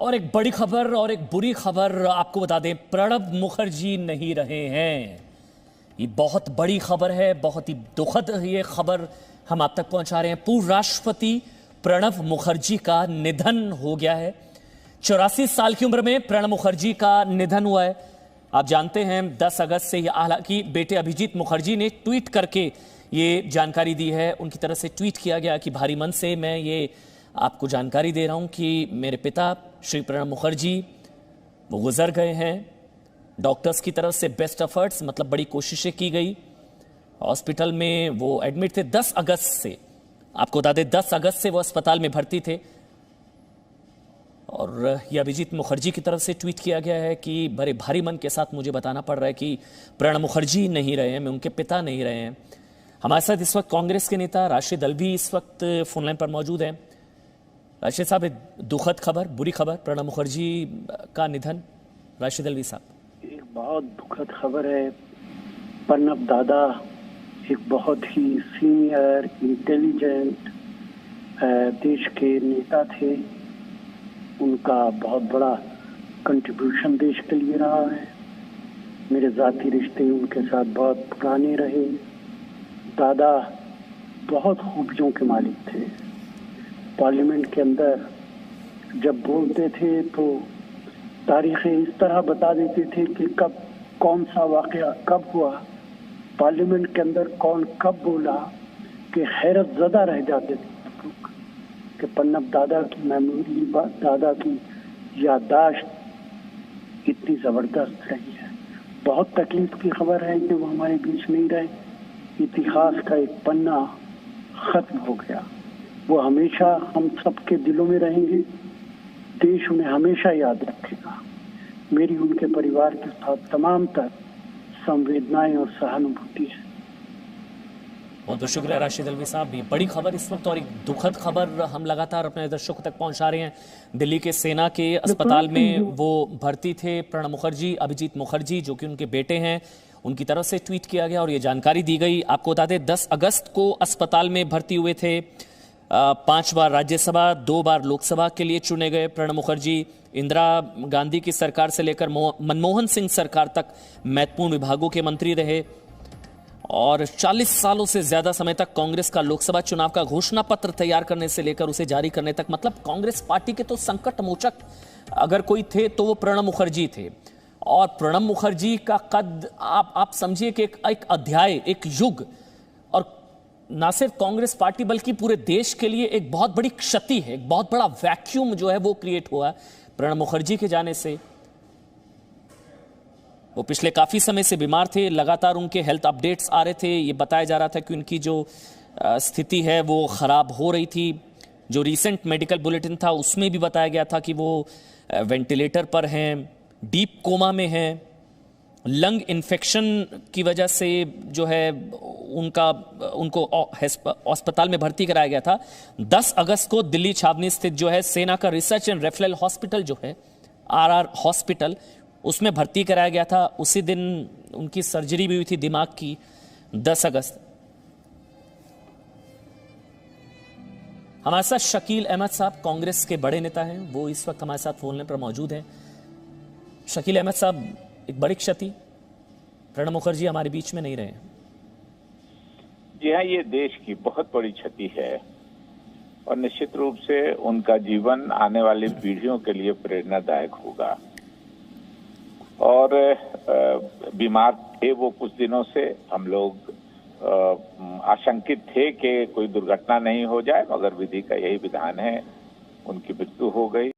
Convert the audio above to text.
और एक बड़ी खबर और एक बुरी खबर आपको बता दें, प्रणब मुखर्जी नहीं रहे हैं। ये बहुत बड़ी खबर है, बहुत ही दुखद ये खबर हम आप तक पहुंचा रहे हैं। पूर्व राष्ट्रपति प्रणब मुखर्जी का निधन हो गया है। 84 साल की उम्र में प्रणब मुखर्जी का निधन हुआ है। आप जानते हैं 10 अगस्त से, हालांकि बेटे अभिजीत मुखर्जी ने ट्वीट करके ये जानकारी दी है। उनकी तरफ से ट्वीट किया गया कि भारी मन से मैं ये आपको जानकारी दे रहा हूं कि मेरे पिता श्री प्रणब मुखर्जी वो गुजर गए हैं। डॉक्टर्स की तरफ से बेस्ट एफर्ट्स, मतलब बड़ी कोशिशें की गई। हॉस्पिटल में वो एडमिट थे 10 अगस्त से, आपको बता दें 10 अगस्त से वो अस्पताल में भर्ती थे। और ये अभिजीत मुखर्जी की तरफ से ट्वीट किया गया है कि बड़े भारी मन के साथ मुझे बताना पड़ रहा है कि प्रणब मुखर्जी नहीं रहे हैं, मैं उनके पिता नहीं रहे हैं। हमारे साथ इस वक्त कांग्रेस के नेता राशिद अल्वी इस वक्त फोनलाइन पर मौजूद हैं। राशिद साहब, एक दुखद खबर, बुरी खबर, प्रणब मुखर्जी का निधन। राशिद अल्वी साहब। एक बहुत दुखद खबर है। प्रणब दादा एक बहुत ही सीनियर, इंटेलिजेंट देश के नेता थे। उनका बहुत बड़ा कंट्रीब्यूशन देश के लिए रहा है। मेरे जाती रिश्ते उनके साथ बहुत पुराने रहे। दादा बहुत खूबियों के मालिक थे। पार्लियामेंट के अंदर जब बोलते थे तो तारीखें इस तरह बता देते थे कि कब कौन सा वाकया कब हुआ, पार्लियामेंट के अंदर कौन कब बोला, कि हैरत ज़दा रह जाते थे कि प्रणब दादा की मेमोरी, दादा की याददाश्त इतनी ज़बरदस्त रही है। बहुत तकलीफ की खबर है कि वो हमारे बीच नहीं रहे। इतिहास का एक पन्ना खत्म हो गया। वो हमेशा हम सबके दिलों में रहेंगे। देश उन्हें हमेशा याद रखेगा। मेरी उनके परिवार के साथ तमाम तर संवेदनाएं और सहानुभूति है। बहुत बहुत शुक्रिया राशिद अल्वी साहब। ये बड़ी खबर इस वक्त और एक दुखद खबर हम लगातार अपने दर्शकों तक पहुंचा रहे हैं। दिल्ली के सेना के अस्पताल में वो भर्ती थे प्रणब मुखर्जी, अभिजीत मुखर्जी, जो कि उनके बेटे हैं। उनकी तरफ से ट्वीट किया गया और ये जानकारी दी गई। आपको बता दें 10 अगस्त को अस्पताल में भर्ती हुए थे। 5 बार राज्यसभा, 2 बार लोकसभा के लिए चुने गए प्रणब मुखर्जी। इंदिरा गांधी की सरकार से लेकर मनमोहन सिंह सरकार तक महत्वपूर्ण विभागों के मंत्री रहे और 40 सालों से ज्यादा समय तक कांग्रेस का लोकसभा चुनाव का घोषणा पत्र तैयार करने से लेकर उसे जारी करने तक, मतलब कांग्रेस पार्टी के तो संकट मोचक अगर कोई थे तो वो प्रणब मुखर्जी थे। और प्रणब मुखर्जी का कद आप समझिए कि एक अध्याय, एक युग, और ना सिर्फ कांग्रेस पार्टी बल्कि पूरे देश के लिए एक बहुत बड़ी क्षति है। एक बहुत बड़ा वैक्यूम जो है वो क्रिएट हुआ प्रणब मुखर्जी के जाने से। वो पिछले काफी समय से बीमार थे, लगातार उनके हेल्थ अपडेट्स आ रहे थे। ये बताया जा रहा था कि उनकी जो स्थिति है वो खराब हो रही थी। जो रीसेंट मेडिकल बुलेटिन था उसमें भी बताया गया था कि वो वेंटिलेटर पर हैं, डीप कोमा में हैं, लंग इन्फेक्शन की वजह से जो है उनको अस्पताल में भर्ती कराया गया था। 10 अगस्त को दिल्ली छावनी स्थित जो है सेना का रिसर्च एंड रेफरल हॉस्पिटल जो है RR हॉस्पिटल, उसमें भर्ती कराया गया था। उसी दिन उनकी सर्जरी भी हुई थी दिमाग की, 10 अगस्त। हमारे साथ शकील अहमद साहब, कांग्रेस के बड़े नेता हैं, वो इस वक्त हमारे साथ फोन पर मौजूद हैं। शकील अहमद साहब, एक बड़ी क्षति, प्रणब मुखर्जी हमारे बीच में नहीं रहे। जी हाँ, ये देश की बहुत बड़ी क्षति है और निश्चित रूप से उनका जीवन आने वाली पीढ़ियों के लिए प्रेरणादायक होगा। और बीमार थे वो कुछ दिनों से। हम लोग आशंकित थे कि कोई दुर्घटना नहीं हो जाए, मगर विधि का यही विधान है, उनकी मृत्यु हो गई।